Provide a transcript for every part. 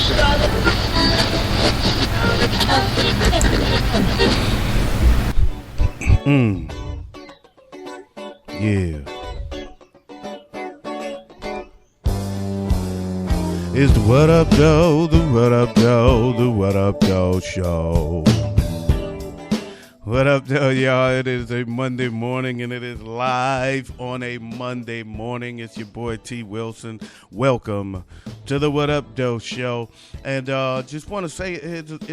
Yeah. It's the What Up Doe, the What Up Doe, the What Up Doe show. What up, though, y'all? It is a Monday morning, and it is live on a Monday morning. It's your boy T. Wilson. Welcome to the What Up, Doe show. And just want to say,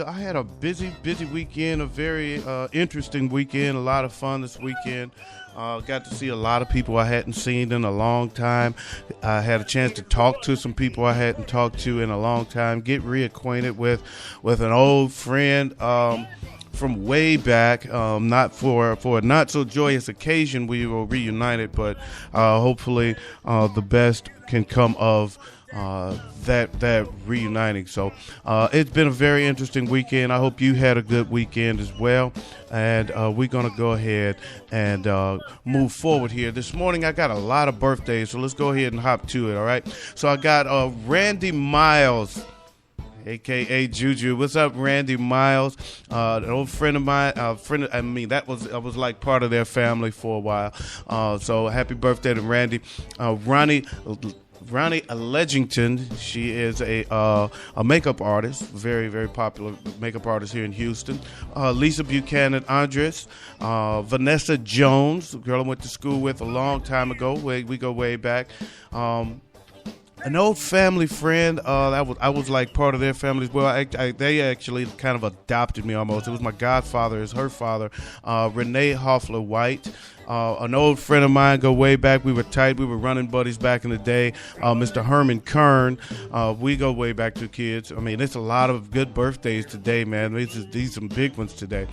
I had a busy weekend, a very interesting weekend, a lot of fun this weekend. Got to see a lot of people I hadn't seen in a long time. I had a chance to talk to some people I hadn't talked to in a long time, get reacquainted with an old friend from way back, not for a not so joyous occasion. We were reunited, but hopefully the best can come of that reuniting. So it's been a very interesting weekend. I hope you had a good weekend as well. And we're going to go ahead and move forward here. This morning I got a lot of birthdays, so let's go ahead and hop to it, all right? So I got Randy Miles, a.k.a. Juju. What's up, Randy Miles? An old friend of mine. That was like part of their family for a while. So happy birthday to Randy. Ronnie Legington. She is a makeup artist, very, very popular makeup artist here in Houston. Lisa Buchanan Andres, Vanessa Jones, a girl I went to school with a long time ago. We go way back. An old family friend, I was like part of their family as well. They actually kind of adopted me almost. It was my godfather, is her father, Renee Hoffler White. An old friend of mine, go way back. We were tight. We were running buddies back in the day. Mr. Herman Kern. We go way back to kids. I mean, it's a lot of good birthdays today, man. These some big ones today.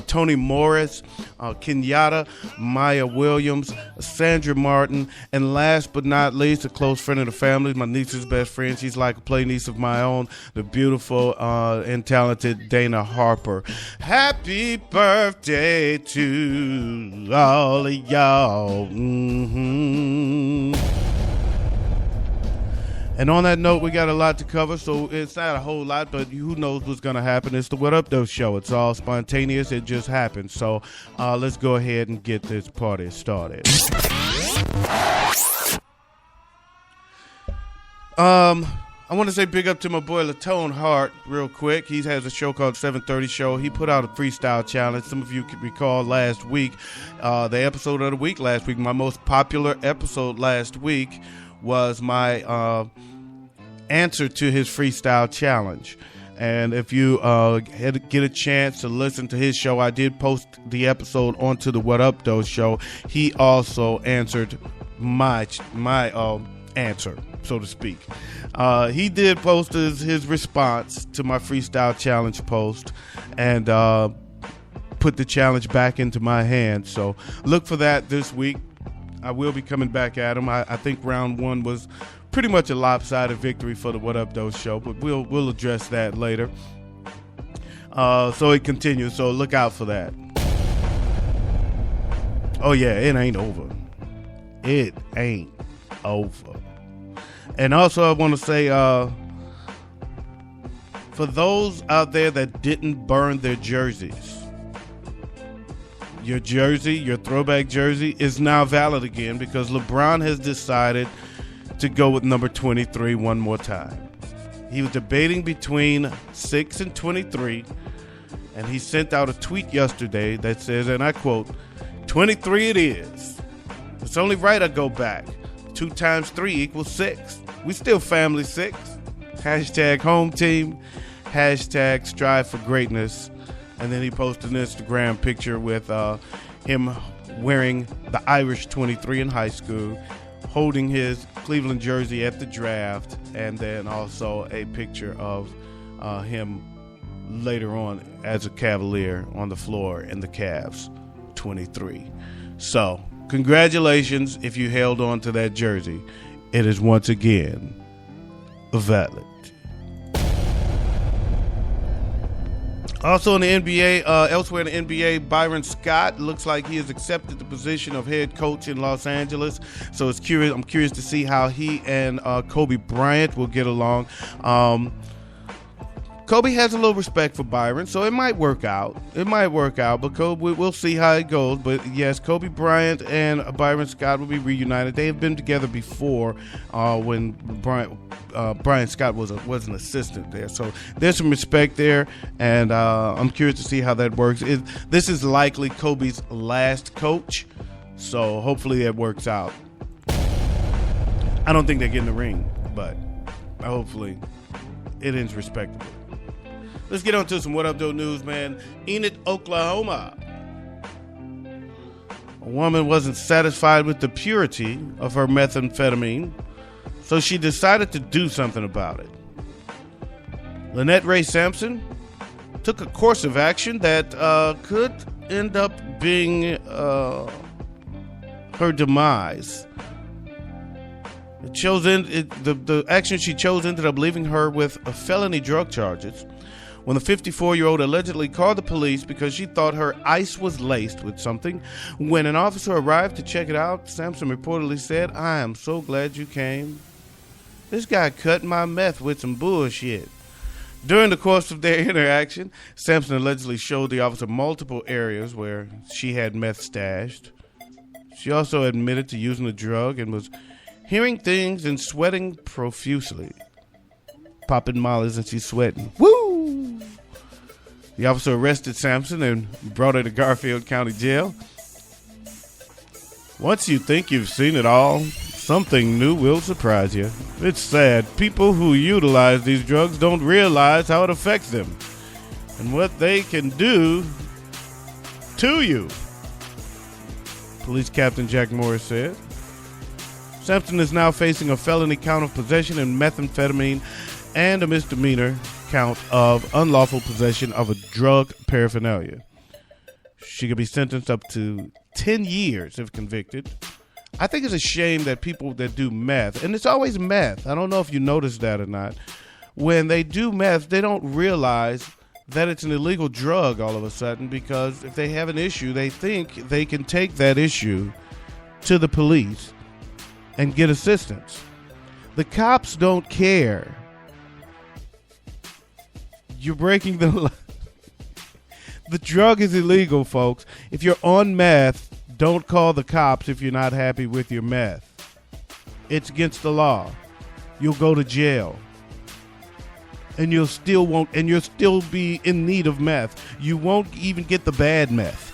Tony Morris, Kenyatta, Maya Williams, Sandra Martin, and last but not least, a close friend of the family, my niece's best friend. She's like a play niece of my own, the beautiful and talented Dana Harper. Happy birthday to all of y'all. And on that note, we got a lot to cover, so it's not a whole lot, but who knows what's going to happen. It's the What Up Though show. It's all spontaneous. It just happens. So let's go ahead and get this party started. I want to say big up to my boy Latone Hart real quick. He has a show called 730 Show. He put out a freestyle challenge. Some of you can recall last week, the episode of the week last week. My most popular episode last week was my answer to his freestyle challenge. And if you get a chance to listen to his show, I did post the episode onto the What Up Though show. He also answered my answer, so to speak. He did post his response to my freestyle challenge post and put the challenge back into my hands. So look for that this week. I will be coming back at him. I think round one was pretty much a lopsided victory for the What Up Though show, but we'll address that later. So it continues, so look out for that. Oh yeah, it ain't over. It ain't over. And also I want to say, for those out there that didn't burn their jerseys, your jersey, your throwback jersey, is now valid again because LeBron has decided to go with number 23 one more time. He was debating between 6 and 23, and he sent out a tweet yesterday that says, and I quote, 23 it is. It's only right I go back. 2 times 3 equals 6. We still family 6. Hashtag home team. Hashtag strive for greatness. And then he posted an Instagram picture with him wearing the Irish 23 in high school, holding his Cleveland jersey at the draft, and then also a picture of him later on as a Cavalier on the floor in the Cavs 23. So congratulations if you held on to that jersey. It is once again valid. Also in the NBA, elsewhere in the NBA, Byron Scott looks like he has accepted the position of head coach in Los Angeles. So I'm curious to see how he and Kobe Bryant will get along. Kobe has a little respect for Byron, so it might work out. But we'll see how it goes. But yes, Kobe Bryant and Byron Scott will be reunited. They have been together before when Brian Scott was an assistant there. So there's some respect there, and I'm curious to see how that works. This is likely Kobe's last coach, so hopefully it works out. I don't think they get in the ring, but hopefully it ends respectable. Let's get on to some What Up Though news, man. Enid, Oklahoma. A woman wasn't satisfied with the purity of her methamphetamine, so she decided to do something about it. Lynette Ray Sampson took a course of action that could end up being her demise. The action she chose ended up leaving her with a felony drug charges when the 54-year-old allegedly called the police because she thought her ice was laced with something. When an officer arrived to check it out, Sampson reportedly said, "I am so glad you came. This guy cut my meth with some bullshit." During the course of their interaction, Sampson allegedly showed the officer multiple areas where she had meth stashed. She also admitted to using the drug and was hearing things and sweating profusely. Popping mollies and she's sweating. Woo! The officer arrested Sampson and brought her to Garfield County Jail. Once you think you've seen it all, something new will surprise you. It's sad. People who utilize these drugs don't realize how it affects them and what they can do to you. Police Captain Jack Morris said. Sampson is now facing a felony count of possession of methamphetamine and a misdemeanor count of unlawful possession of a drug paraphernalia. She could be sentenced up to 10 years if convicted. I think it's a shame that people that do meth, and it's always meth, I don't know if you noticed that or not, when they do meth, they don't realize that it's an illegal drug all of a sudden, because if they have an issue, they think they can take that issue to the police and get assistance. The cops don't care. You're breaking the law. The drug is illegal, folks. If you're on meth, don't call the cops if you're not happy with your meth. It's against the law. You'll go to jail. And you'll still be in need of meth. You won't even get the bad meth.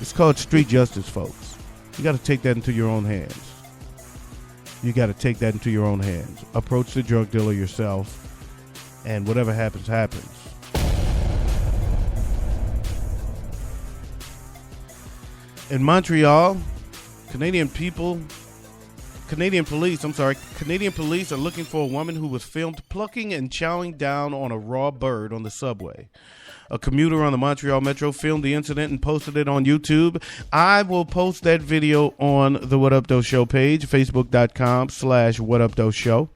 It's called street justice, folks. You got to take that into your own hands. Approach the drug dealer yourself, and whatever happens, happens. In Montreal, Canadian police are looking for a woman who was filmed plucking and chowing down on a raw bird on the subway. A commuter on the Montreal Metro filmed the incident and posted it on YouTube. I will post that video on the What Up Though Show page, facebook.com/WhatUpThough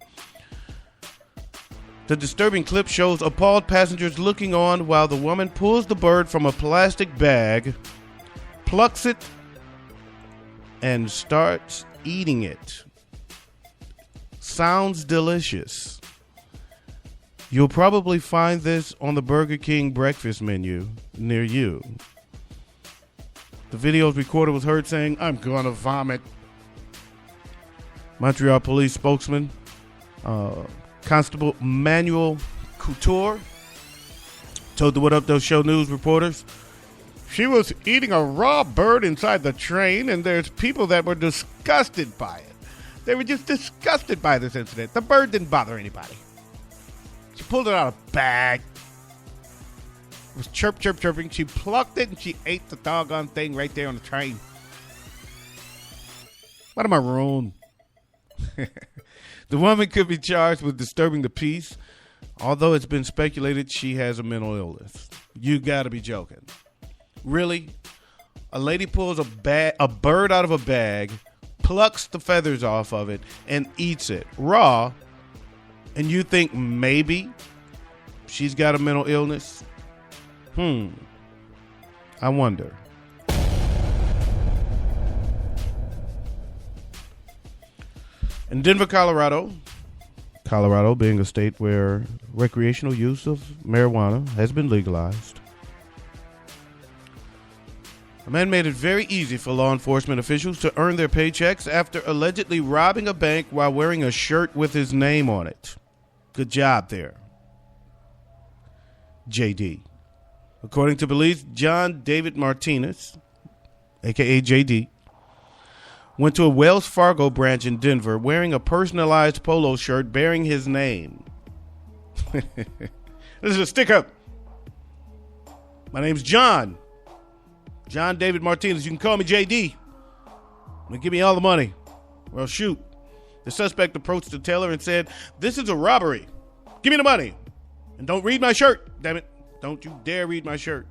The disturbing clip shows appalled passengers looking on while the woman pulls the bird from a plastic bag, plucks it, and starts eating it. Sounds delicious. You'll probably find this on the Burger King breakfast menu near you. The video's recorder was heard saying, "I'm gonna vomit." Montreal police spokesman, Constable Manuel Couture, told the What Up Though Show news reporters, "She was eating a raw bird inside the train, and there's people that were disgusted by it. They were just disgusted by this incident. The bird didn't bother anybody. She pulled it out of a bag. It was chirping. She plucked it and she ate the doggone thing right there on the train. What am I wrong?" The woman could be charged with disturbing the peace, although it's been speculated she has a mental illness. You gotta be joking. Really? A lady pulls a bird out of a bag, plucks the feathers off of it, and eats it raw, and you think maybe she's got a mental illness? I wonder. In Denver, Colorado, Colorado being a state where recreational use of marijuana has been legalized. A man made it very easy for law enforcement officials to earn their paychecks after allegedly robbing a bank while wearing a shirt with his name on it. Good job there, JD. According to police, John David Martinez, a.k.a. JD, went to a Wells Fargo branch in Denver wearing a personalized polo shirt bearing his name. This is a sticker. My name's John David Martinez. You can call me JD. Give me all the money. Well, shoot. The suspect approached the teller and said, "This is a robbery. Give me the money. And don't read my shirt. Damn it. Don't you dare read my shirt."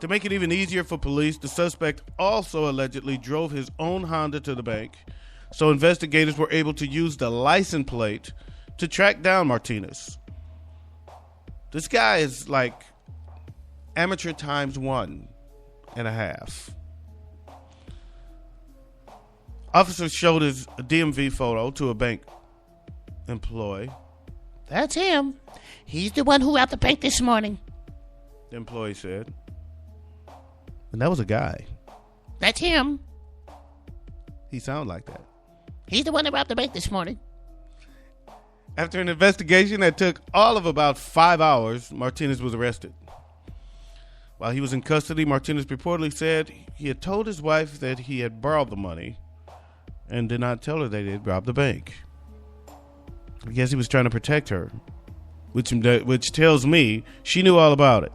To make it even easier for police, the suspect also allegedly drove his own Honda to the bank, so investigators were able to use the license plate to track down Martinez. This guy is like amateur times 1.5. Officers showed his DMV photo to a bank employee. "That's him. He's the one who robbed the bank this morning." The employee said. And that was a guy. "That's him. He sounded like that. He's the one that robbed the bank this morning." After an investigation that took all of about 5 hours, Martinez was arrested. While he was in custody, Martinez reportedly said he had told his wife that he had borrowed the money and did not tell her that he had robbed the bank. I guess he was trying to protect her, which tells me she knew all about it.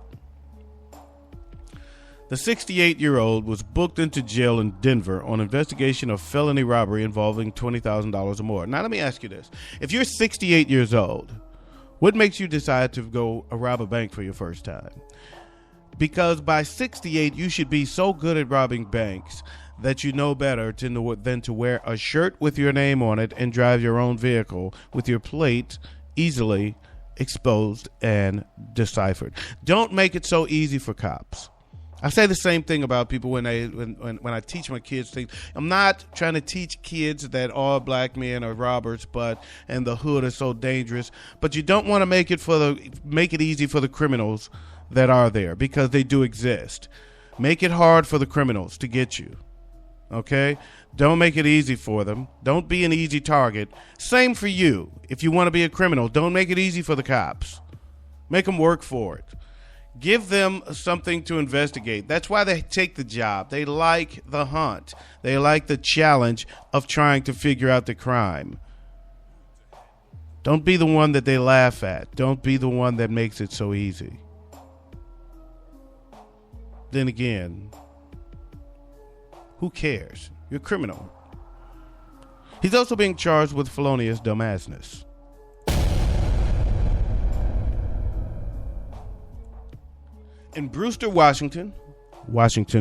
The 68-year-old was booked into jail in Denver on investigation of felony robbery involving $20,000 or more. Now, let me ask you this. If you're 68 years old, what makes you decide to go rob a bank for your first time? Because by 68, you should be so good at robbing banks that you know better than to wear a shirt with your name on it and drive your own vehicle with your plate easily exposed and deciphered. Don't make it so easy for cops. I say the same thing about people when I teach my kids things. I'm not trying to teach kids that all black men are robbers, and the hood is so dangerous. But you don't want to make it easy for the criminals that are there, because they do exist. Make it hard for the criminals to get you. Okay? Don't make it easy for them. Don't be an easy target. Same for you. If you want to be a criminal, don't make it easy for the cops. Make them work for it. Give them something to investigate. That's why they take the job. They like the hunt. They like the challenge of trying to figure out the crime. Don't be the one that they laugh at. Don't be the one that makes it so easy. Then again, who cares? You're a criminal. He's also being charged with felonious dumbasseness. In Brewster, Washington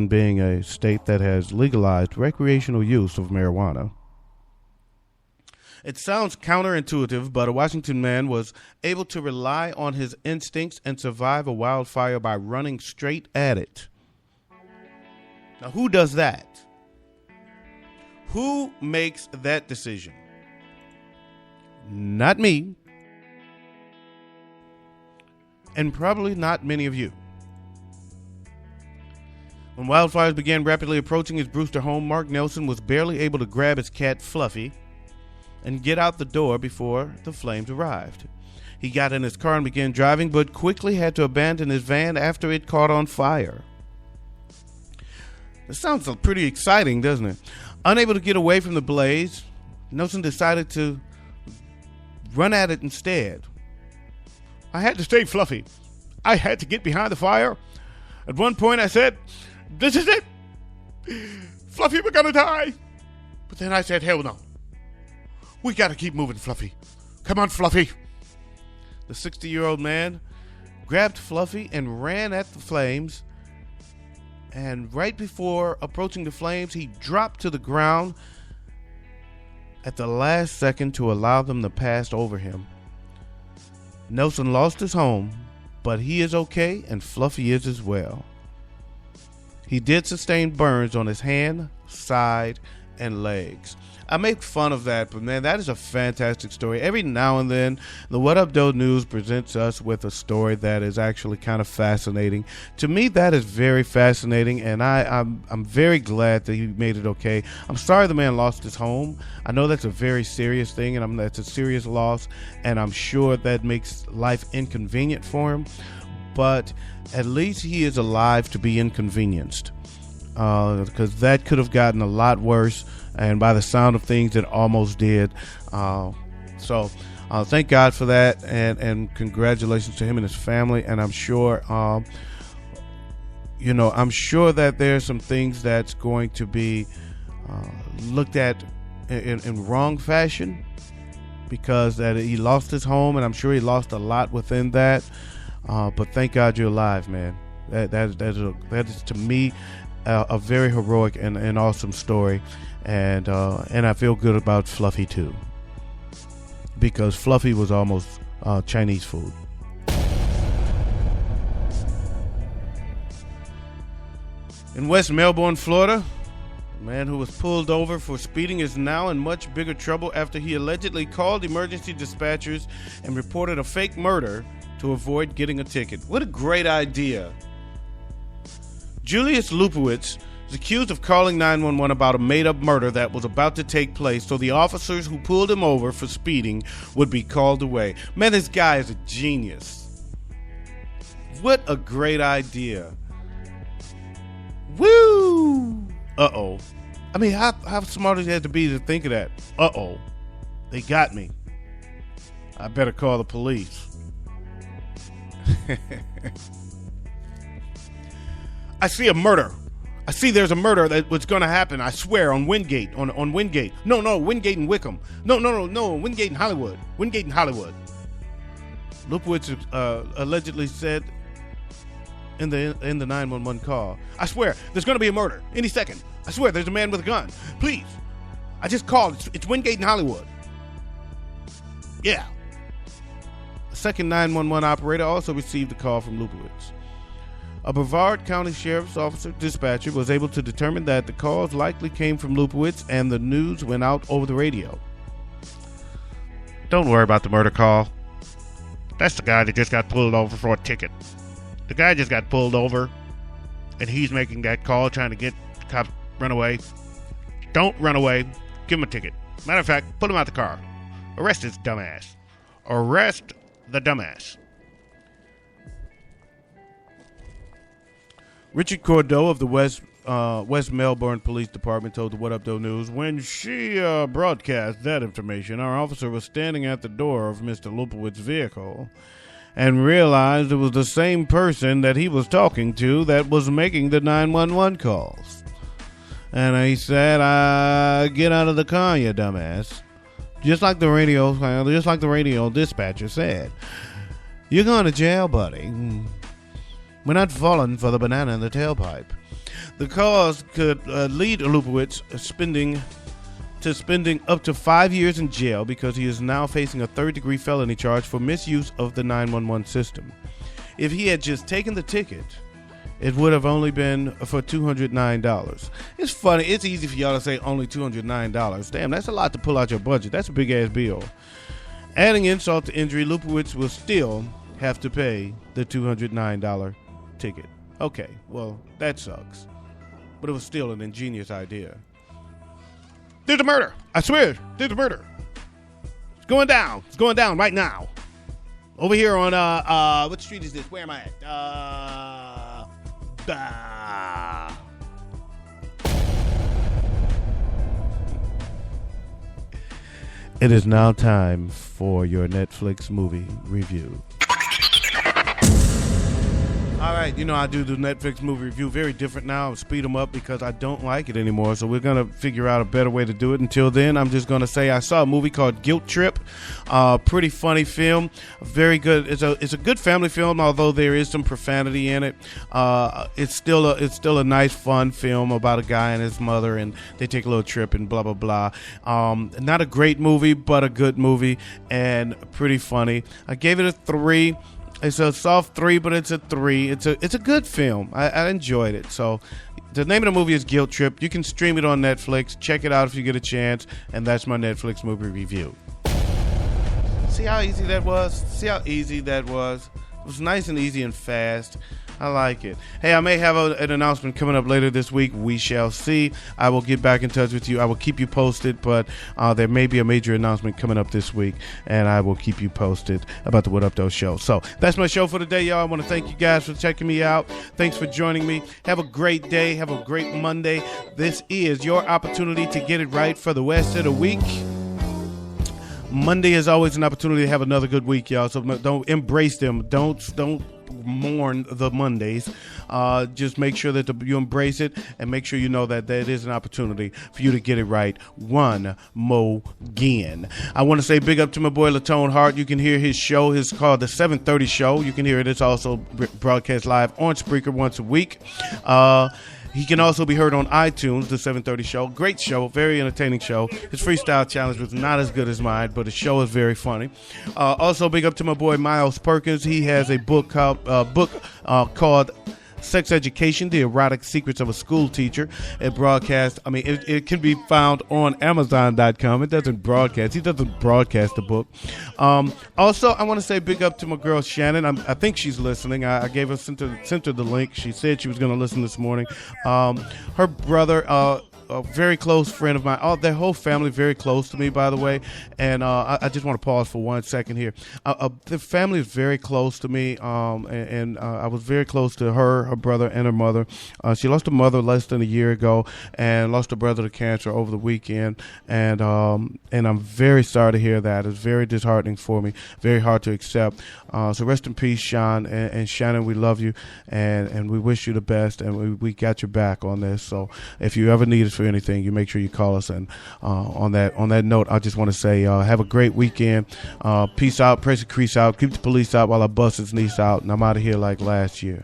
being a state that has legalized recreational use of marijuana. It sounds counterintuitive, but a Washington man was able to rely on his instincts and survive a wildfire by running straight at it. Now, who does that? Who makes that decision? Not me. And probably not many of you. When wildfires began rapidly approaching his Brewster home, Mark Nelson was barely able to grab his cat Fluffy and get out the door before the flames arrived. He got in his car and began driving, but quickly had to abandon his van after it caught on fire. This sounds pretty exciting, doesn't it? Unable to get away from the blaze, Nelson decided to run at it instead. I had to stay Fluffy. I had to get behind the fire. At one point I said, "This is it. Fluffy, we're going to die." But then I said, hell no. We got to keep moving, Fluffy. Come on, Fluffy. The 60-year-old man grabbed Fluffy and ran at the flames. And right before approaching the flames, he dropped to the ground at the last second to allow them to pass over him. Nelson lost his home, but he is okay, and Fluffy is as well. He did sustain burns on his hand, side, and legs. I make fun of that, but man, that is a fantastic story. Every now and then, the What Up Doe News presents us with a story that is actually kind of fascinating. To me, that is very fascinating, and I'm very glad that he made it okay. I'm sorry the man lost his home. I know that's a very serious thing, and that's a serious loss, and I'm sure that makes life inconvenient for him, but at least he is alive to be inconvenienced, because that could have gotten a lot worse. And by the sound of things, it almost did. So thank God for that, and congratulations to him and his family. And I'm sure, I'm sure that there's some things that's going to be looked at in wrong fashion, because that he lost his home, and I'm sure he lost a lot within that. But thank God you're alive, man. That is to me a very heroic and awesome story. And I feel good about Fluffy too, because Fluffy was almost Chinese food. In West Melbourne, Florida, a man who was pulled over for speeding is now in much bigger trouble after he allegedly called emergency dispatchers and reported a fake murder to avoid getting a ticket. What a great idea. Julius Lupowitz is accused of calling 911 about a made-up murder that was about to take place so the officers who pulled him over for speeding would be called away. Man, this guy is a genius. What a great idea. Woo! Uh-oh. I mean, how smart he had to be to think of that? Uh-oh. They got me. I better call the police. I see a murder. I see there's a murder that was going to happen, I swear, on Wingate. On Wingate. No, Wingate and Wickham. No, Wingate and Hollywood. Wingate and Hollywood. Lupowitz allegedly said in the 911 call, I swear, there's going to be a murder any second. I swear, there's a man with a gun. Please. I just called. It's Wingate and Hollywood. Yeah. A second 911 operator also received a call from Lupowitz. A Brevard County Sheriff's Officer dispatcher was able to determine that the calls likely came from Lupowitz, and the news went out over the radio. Don't worry about the murder call. That's the guy that just got pulled over for a ticket. The guy just got pulled over, and he's making that call trying to get the cops run away. Don't run away. Give him a ticket. Matter of fact, put him out the car. Arrest his dumbass. Arrest the dumbass. Richard Cordeau of the West Melbourne Police Department told the What Up Doe News, when she broadcast that information, our officer was standing at the door of Mr. Lupowitz's vehicle and realized it was the same person that he was talking to that was making the 911 calls. And he said, get out of the car, you dumbass. Just like the radio dispatcher said. You're going to jail, buddy. We're not falling for the banana in the tailpipe. The cause could lead Lupowitz spending up to 5 years in jail because he is now facing a third-degree felony charge for misuse of the 911 system. If he had just taken the ticket, it would have only been for $209. It's funny. It's easy for y'all to say only $209. Damn, that's a lot to pull out your budget. That's a big-ass bill. Adding insult to injury, Lupowitz will still have to pay the $209 ticket. Okay, well, that sucks. But it was still an ingenious idea. There's a murder. I swear, there's a murder. It's going down. It's going down right now. Over here on, what street is this? Where am I at? It is now time for your Netflix movie review. All right, I do the Netflix movie review very different now. I'll speed them up because I don't like it anymore. So we're going to figure out a better way to do it. Until then, I'm just going to say I saw a movie called Guilt Trip. Pretty funny film. Very good. It's a good family film, although there is some profanity in it. It's still a nice, fun film about a guy and his mother, and they take a little trip and blah, blah, blah. Not a great movie, but a good movie and pretty funny. I gave it a 3. It's a soft 3, but it's a 3. It's a good film. I enjoyed it. So the name of the movie is Guilt Trip. You can stream it on Netflix. Check it out if you get a chance. And that's my Netflix movie review. See how easy that was? It was nice and easy and fast. I like it. Hey, I may have an announcement coming up later this week. We shall see. I will get back in touch with you. I will keep you posted, but there may be a major announcement coming up this week, and I will keep you posted about the What Up Though show. So that's my show for today, y'all. I want to thank you guys for checking me out. Thanks for joining me. Have a great day. Have a great Monday. This is your opportunity to get it right for the rest of the week. Monday is always an opportunity to have another good week, y'all. So don't embrace them. Don't mourn the Mondays. Just make sure that you embrace it, and make sure you know that it is an opportunity for you to get it right one more again. I want to say big up to my boy Latone Hart. You can hear his show. It's called the 7:30 Show. You can hear it. It's also broadcast live on Spreaker once a week. He can also be heard on iTunes, the 7:30 Show. Great show, very entertaining show. His freestyle challenge was not as good as mine, but his show is very funny. Also, big up to my boy Miles Perkins. He has a book called Sex Education, The Erotic Secrets of a School Teacher. It can be found on Amazon.com. It doesn't broadcast. He doesn't broadcast the book. Also, I want to say big up to my girl Shannon. I think she's listening. I sent her the link. She said she was going to listen this morning. Her brother, a very close friend of mine. Their whole family very close to me, by the way. And I just want to pause for 1 second here. The family is very close to me, and I was very close to her brother, and her mother. She lost her mother less than a year ago, and lost her brother to cancer over the weekend. And I'm very sorry to hear that. It's very disheartening for me. Very hard to accept. So rest in peace, Sean and Shannon. We love you, and we wish you the best, and we got your back on this. So if you ever need us for anything, you make sure you call us. And on that note, I just want to say have a great weekend. Peace out, press the crease out, keep the police out while I bust his niece out, and I'm out of here like last year.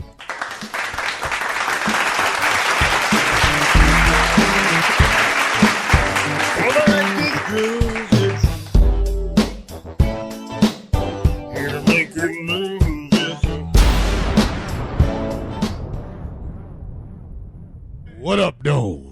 What up, though?